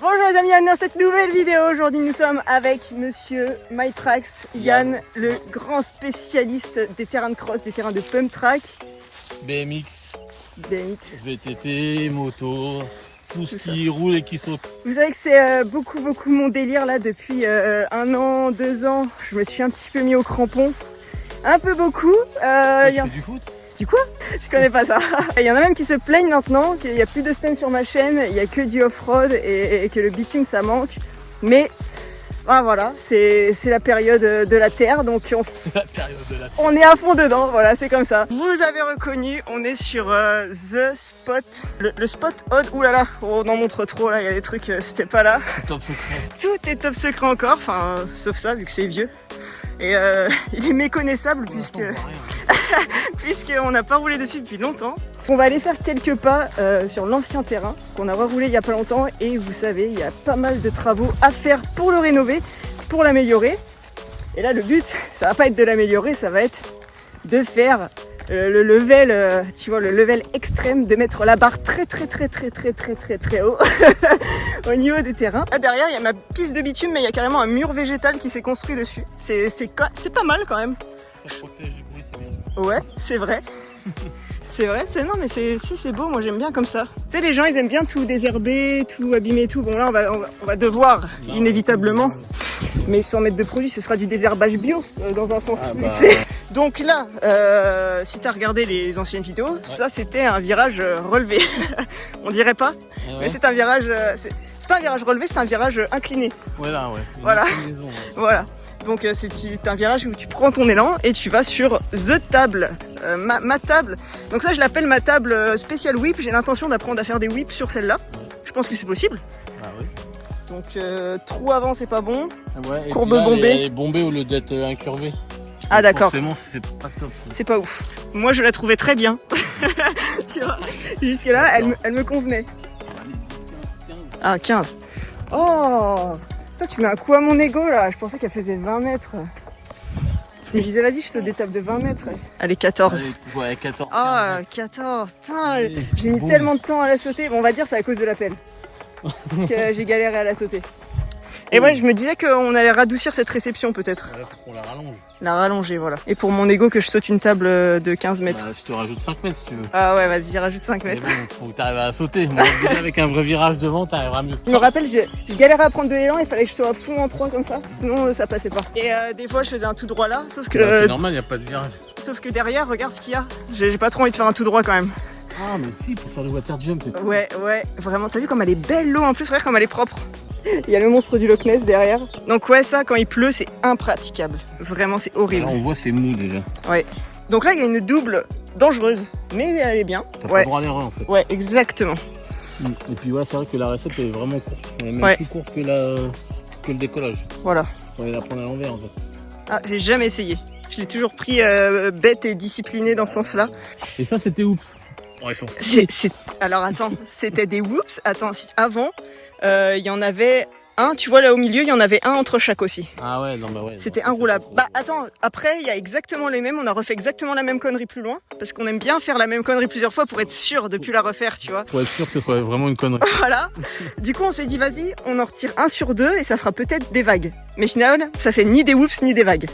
Bonjour les amis, Yann dans cette nouvelle vidéo. Aujourd'hui nous sommes avec monsieur Mytrax, Yann, le grand spécialiste des terrains de cross, des terrains de pump track. BMX, VTT, moto, tout ce qui roule et qui saute. Vous savez que c'est beaucoup mon délire là depuis 1 an, 2 ans. Je me suis un petit peu mis au crampon, un peu beaucoup. Tu fais du foot? Du quoi? Je connais pas ça. Il y en a même qui se plaignent maintenant qu'il n'y a plus de stand sur ma chaîne, il n'y a que du off-road et que le bitume ça manque. Mais voilà, c'est la période de la terre, donc on est à fond dedans, voilà, c'est comme ça. Vous avez reconnu, on est sur The Spot, le spot odd. Oulala, on en montre trop là, il y a des trucs, c'était pas là. Top secret. Tout est top secret encore, enfin sauf ça vu que c'est vieux. Et il est méconnaissable puisqu'on n'a pas roulé dessus depuis longtemps. On va aller faire quelques pas sur l'ancien terrain qu'on a reroulé il n'y a pas longtemps et vous savez, il y a pas mal de travaux à faire pour le rénover, pour l'améliorer. Et là le but, ça va pas être de l'améliorer, ça va être de faire le level, tu vois, le level extrême, de mettre la barre très haut au niveau des terrains. Là derrière il y a ma piste de bitume, mais il y a carrément un mur végétal qui s'est construit dessus. C'est pas mal quand même. Ça protège du bruit, c'est bien. Ouais, c'est vrai. C'est vrai, non mais c'est beau, moi j'aime bien comme ça. Tu sais, les gens ils aiment bien tout désherber, tout abîmer et tout. Bon là on va devoir inévitablement, mais sans mettre de produit, ce sera du désherbage bio dans un sens. Donc là, si t'as regardé les anciennes vidéos, ouais. Ça c'était un virage relevé. On dirait pas, ouais. Mais c'est un virage, c'est pas un virage relevé, c'est un virage incliné. Voilà, ouais. Voilà. Voilà. Donc c'est un virage où tu prends ton élan et tu vas sur The Table, ma table. Donc ça je l'appelle ma table spéciale whip. J'ai l'intention d'apprendre à faire des whips sur celle-là. Je pense que c'est possible. Ah oui. Donc trou avant c'est pas bon. Ouais, courbe bombée. Elle est bombée au lieu d'être incurvée. Ah d'accord. Forcément c'est pas top. C'est pas ouf. Moi je la trouvais très bien. Tu vois, jusque là elle me convenait. Ah 15. Oh, toi tu mets un coup à mon ego là. Je pensais qu'elle faisait 20 mètres. Je me disais vas-y je te détape de 20 mètres. Allez 14. Ouais 14. Ah 14. Putain, j'ai mis tellement de temps à la sauter. Bon on va dire c'est à cause de la pelle que j'ai galéré à la sauter. Et ouais, je me disais qu'on allait radoucir cette réception peut-être. Ouais, faut qu'on la rallonge. La rallonger, voilà. Et pour mon ego, que je saute une table de 15 mètres. Bah, je te rajoute 5 mètres si tu veux. Ah ouais, vas-y, rajoute 5 mètres. Mais bon, faut que t'arrives à sauter. Moi, avec un vrai virage devant, t'arriveras mieux. Je me rappelle, je galérais à prendre de l'élan, il fallait que je sois à fond en 3 comme ça. Sinon, ça passait pas. Et des fois, je faisais un tout droit là, sauf que... c'est normal, y a pas de virage. Sauf que derrière, regarde ce qu'il y a. J'ai pas trop envie de faire un tout droit quand même. Ah, mais si, pour faire du water jump, c'est cool. Ouais, vraiment. T'as vu comme elle est belle l'eau en plus, regarde comme elle est propre. Il y a le monstre du Loch Ness derrière. Donc ouais, ça, quand il pleut, c'est impraticable. Vraiment, c'est horrible. Là, on voit, c'est mou déjà. Ouais. Donc là, il y a une double dangereuse, mais elle est bien. T'as pas droit à l'erreur en fait. Ouais, exactement. Et puis ouais, c'est vrai que la recette est vraiment courte. Elle est même plus courte que le décollage. Voilà. On va la prendre à l'envers en fait. Ah, j'ai jamais essayé. Je l'ai toujours pris bête et discipliné dans ce sens-là. Et ça, c'était oups. Oh, ils sont Alors attends, c'était des whoops. Attends, avant, il y en avait un, tu vois là au milieu, il y en avait un entre chaque aussi. Ah ouais, non bah ouais. C'était un roulable. Bah attends, après il y a exactement les mêmes, on a refait exactement la même connerie plus loin, parce qu'on aime bien faire la même connerie plusieurs fois pour être sûr de plus la refaire, tu vois. Pour être sûr que ce soit vraiment une connerie. Voilà. Du coup on s'est dit vas-y, on en retire 1 sur 2 et ça fera peut-être des vagues. Mais finalement, ça fait ni des whoops ni des vagues.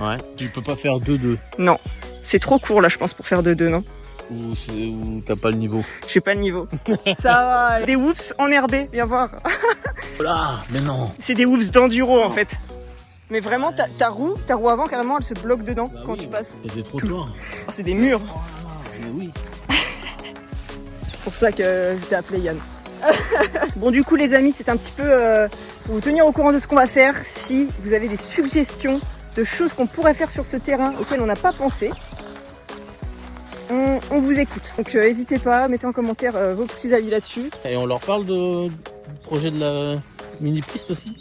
Ouais, tu peux pas faire 2-2. Non, c'est trop court là je pense pour faire 2-2, non? Ou t'as pas le niveau. J'ai pas le niveau. Ça va. Des whoops enherbés, viens voir. Là, mais non. C'est des whoops d'enduro en fait. Mais vraiment, ta roue avant carrément, elle se bloque dedans quand tu passes. C'est des trottoirs. Oh, c'est des murs. Mais oui. C'est pour ça que je t'ai appelé Yann. Bon du coup les amis, c'est un petit peu pour vous tenir au courant de ce qu'on va faire. Si vous avez des suggestions de choses qu'on pourrait faire sur ce terrain auxquelles on n'a pas pensé, on vous écoute. Donc n'hésitez pas, mettez en commentaire vos petits avis là-dessus. Et on leur parle du projet de la mini-piste aussi?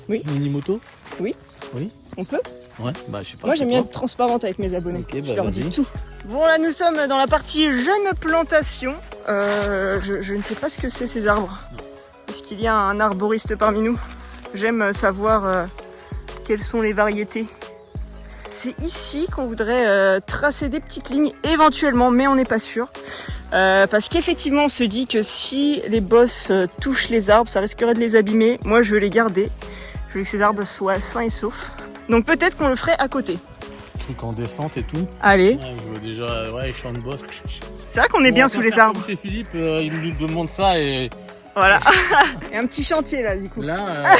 Oui. Mini-moto? Oui. Oui. On peut? Ouais, bah je sais pas. Moi j'aime bien être transparente avec mes abonnés. Okay, bah, je leur dis tout. Bon là nous sommes dans la partie jeune plantation. Je ne sais pas ce que c'est ces arbres. Est-ce qu'il y a un arboriste parmi nous? J'aime savoir quelles sont les variétés. C'est ici qu'on voudrait tracer des petites lignes éventuellement, mais on n'est pas sûr. Parce qu'effectivement on se dit que si les bosses touchent les arbres, ça risquerait de les abîmer. Moi je veux les garder, je veux que ces arbres soient sains et saufs. Donc peut-être qu'on le ferait à côté. Truc en descente et tout. Allez. Ouais, je veux déjà, les champs de bosque. C'est vrai qu'on est bien sous les arbres. Chez Philippe, il nous demande ça et... Voilà. Et un petit chantier là du coup. Là,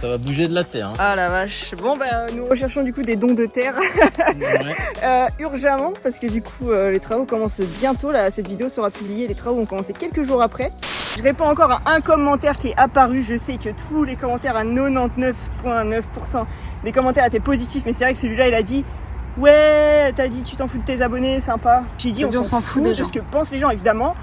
ça va bouger de la terre. Hein. Ah la vache. Bon bah nous recherchons du coup des dons de terre. Ouais. Urgemment parce que du coup les travaux commencent bientôt. Là, cette vidéo sera publiée, les travaux ont commencé quelques jours après. Je réponds encore à un commentaire qui est apparu. Je sais que tous les commentaires à 99,9% des commentaires étaient positifs, mais c'est vrai que celui-là il a dit ouais, t'as dit tu t'en fous de tes abonnés, sympa. J'ai dit on s'en fout des gens. Parce que pensent les gens évidemment.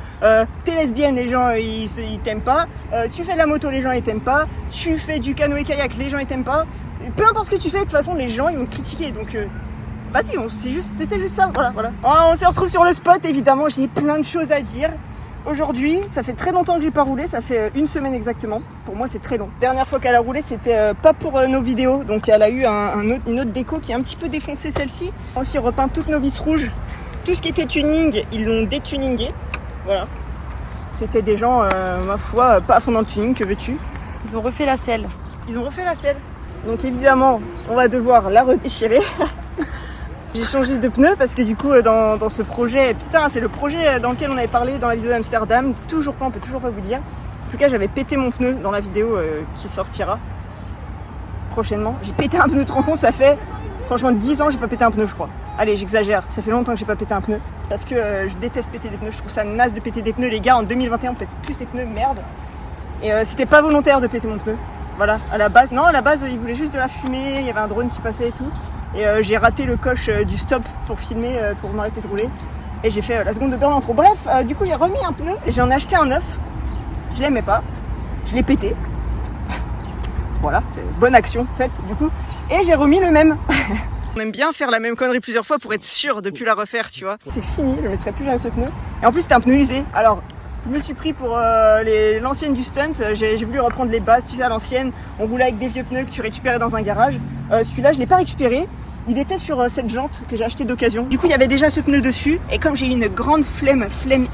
T'es lesbienne, les gens ils t'aiment pas. Tu fais de la moto, les gens ils t'aiment pas. Tu fais du canoë-kayak, les gens ils t'aiment pas. Peu importe ce que tu fais, de toute façon les gens ils vont te critiquer. Donc vas-y, c'était juste ça. Voilà. On se retrouve sur le spot évidemment. J'ai plein de choses à dire. Aujourd'hui, ça fait très longtemps que j'ai pas roulé, ça fait une semaine exactement. Pour moi, c'est très long. Dernière fois qu'elle a roulé, c'était pas pour nos vidéos. Donc, elle a eu une autre déco qui est un petit peu défoncée, celle-ci. On a aussi repeint toutes nos vis rouges. Tout ce qui était tuning, ils l'ont détuningé. Voilà. C'était des gens, ma foi, pas à fond dans le tuning, que veux-tu? Ils ont refait la selle. Ils ont refait la selle. Donc, évidemment, on va devoir la redéchirer. J'ai changé de pneus parce que du coup dans ce projet, putain c'est le projet dans lequel on avait parlé dans la vidéo d'Amsterdam, toujours pas, on peut toujours pas vous dire. En tout cas j'avais pété mon pneu dans la vidéo qui sortira prochainement. J'ai pété un pneu, tu te rends compte, ça fait franchement 10 ans que j'ai pas pété un pneu je crois. Allez j'exagère, ça fait longtemps que j'ai pas pété un pneu. Parce que je déteste péter des pneus, je trouve ça naze de péter des pneus. Les gars en 2021 on pète plus ces pneus, merde. Et c'était pas volontaire de péter mon pneu. Voilà, à la base ils voulaient juste de la fumée, il y avait un drone qui passait et tout. Et j'ai raté le coche du stop pour filmer, pour m'arrêter de rouler. Et j'ai fait la seconde de burn en trop. Bref, du coup j'ai remis un pneu et j'en ai acheté un neuf. Je l'aimais pas, je l'ai pété. Voilà, c'est une bonne action faite du coup. Et j'ai remis le même. On aime bien faire la même connerie plusieurs fois pour être sûr de plus la refaire, tu vois. C'est fini, je ne mettrai plus jamais ce pneu. Et en plus c'était un pneu usé. Alors je me suis pris pour l'ancienne du stunt, j'ai voulu reprendre les bases, tu sais à l'ancienne, on roulait avec des vieux pneus que tu récupérais dans un garage. Celui-là je l'ai pas récupéré, il était sur cette jante que j'ai acheté d'occasion. Du coup il y avait déjà ce pneu dessus et comme j'ai eu une grande flemme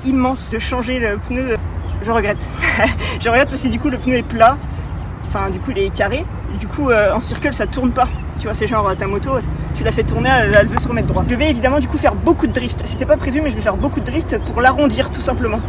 immense de changer le pneu, je regrette. Je regrette parce que du coup le pneu est plat, enfin du coup il est carré, et du coup en circle ça tourne pas. Tu vois, c'est genre ta moto, tu la fais tourner, elle veut se remettre droit. Je vais évidemment du coup faire beaucoup de drift. C'était pas prévu mais je vais faire beaucoup de drift pour l'arrondir tout simplement.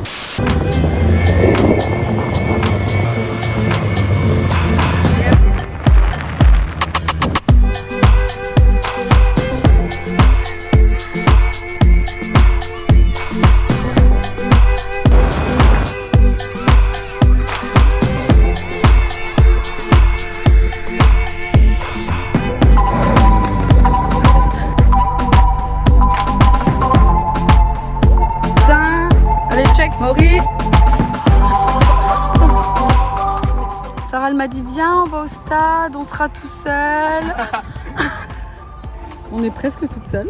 Maury. Sarah elle m'a dit viens on va au stade, on sera tout seul. On est presque toute seule.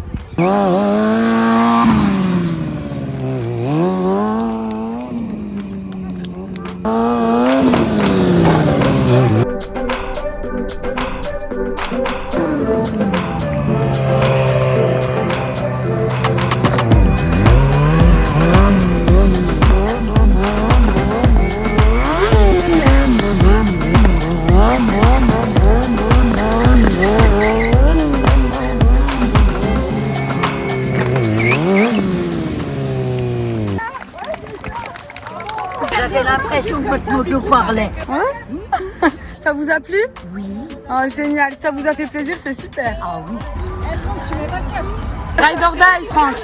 J'avais l'impression que votre moto parlait. Ouais. Ça vous a plu? Oui. Oh, génial, ça vous a fait plaisir, c'est super. Ah oui. Eh Franck, tu mets pas de casque. Ride or die, Franck.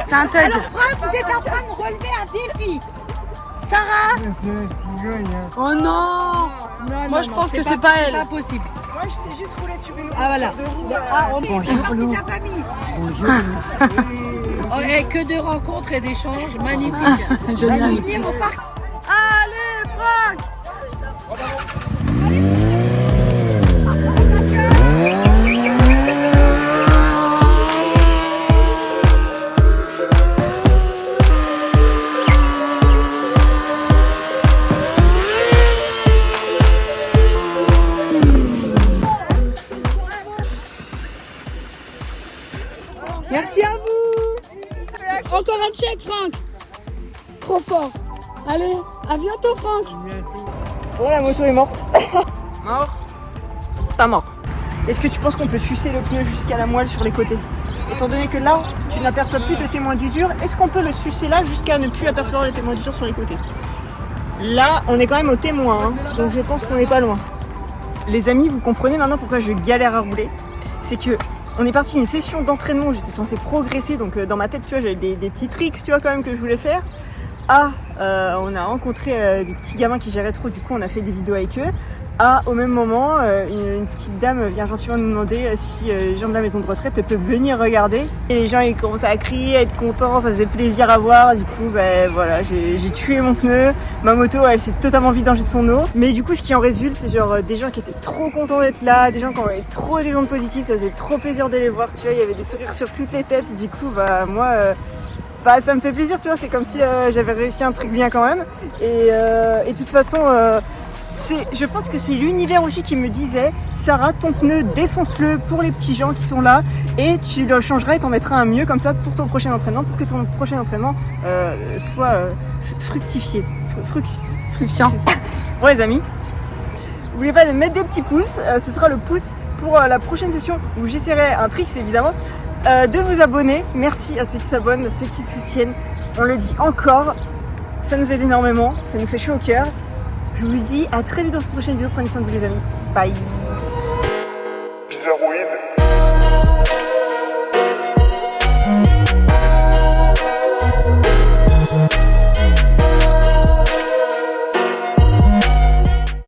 C'est un tug. Alors Franck, vous êtes en train de relever un défi. Sarah. Oh non. Non, moi je pense que c'est pas elle. C'est pas possible. Moi je sais juste rouler sur une roue. Ah voilà. De roue, Ah, on est Bonjour, partie Lou. de la famille. Oh, et que de rencontres et d'échanges magnifiques. Génial. Allez, venez au parc. Allez, Franck. Merci à vous. Encore un check. check, Franck. Trop fort. Allez, à bientôt, Franck. Bon, la moto est morte. Mort? Pas mort. Est-ce que tu penses qu'on peut sucer le pneu jusqu'à la moelle sur les côtés? Étant donné que là, tu n'aperçois plus de témoins d'usure, est-ce qu'on peut le sucer là jusqu'à ne plus apercevoir les témoins d'usure sur les côtés? Là, on est quand même au témoin, hein, donc je pense qu'on n'est pas loin. Les amis, vous comprenez maintenant pourquoi je galère à rouler? C'est que on est parti d'une session d'entraînement où j'étais censée progresser, donc dans ma tête, tu vois, j'avais des petits tricks, tu vois, quand même, que je voulais faire. On a rencontré des petits gamins qui géraient trop, du coup, on a fait des vidéos avec eux. Au même moment, une petite dame vient gentiment nous demander si les gens de la maison de retraite peuvent venir regarder. Et les gens, ils commençaient à crier, à être contents, ça faisait plaisir à voir. Du coup, voilà, j'ai tué mon pneu. Ma moto, elle s'est totalement vidangée de son eau. Mais du coup, ce qui en résulte, c'est genre des gens qui étaient trop contents d'être là, des gens qui avaient trop des ondes positives, ça faisait trop plaisir de les voir, tu vois, il y avait des sourires sur toutes les têtes. Du coup, moi... ça me fait plaisir, tu vois, c'est comme si j'avais réussi un truc bien quand même. Et de toute façon, je pense que c'est l'univers aussi qui me disait Sarah, ton pneu, défonce-le pour les petits gens qui sont là et tu le changeras et t'en mettras un mieux comme ça pour ton prochain entraînement, pour que ton prochain entraînement soit fructifié. Fructifiant. Bon les amis, n'oubliez pas de mettre des petits pouces, ce sera le pouce pour la prochaine session où j'essaierai un trick évidemment. De vous abonner, merci à ceux qui s'abonnent, à ceux qui soutiennent, on le dit encore, ça nous aide énormément, ça nous fait chaud au cœur. Je vous dis à très vite dans cette prochaine vidéo, prenez soin de vous les amis, bye.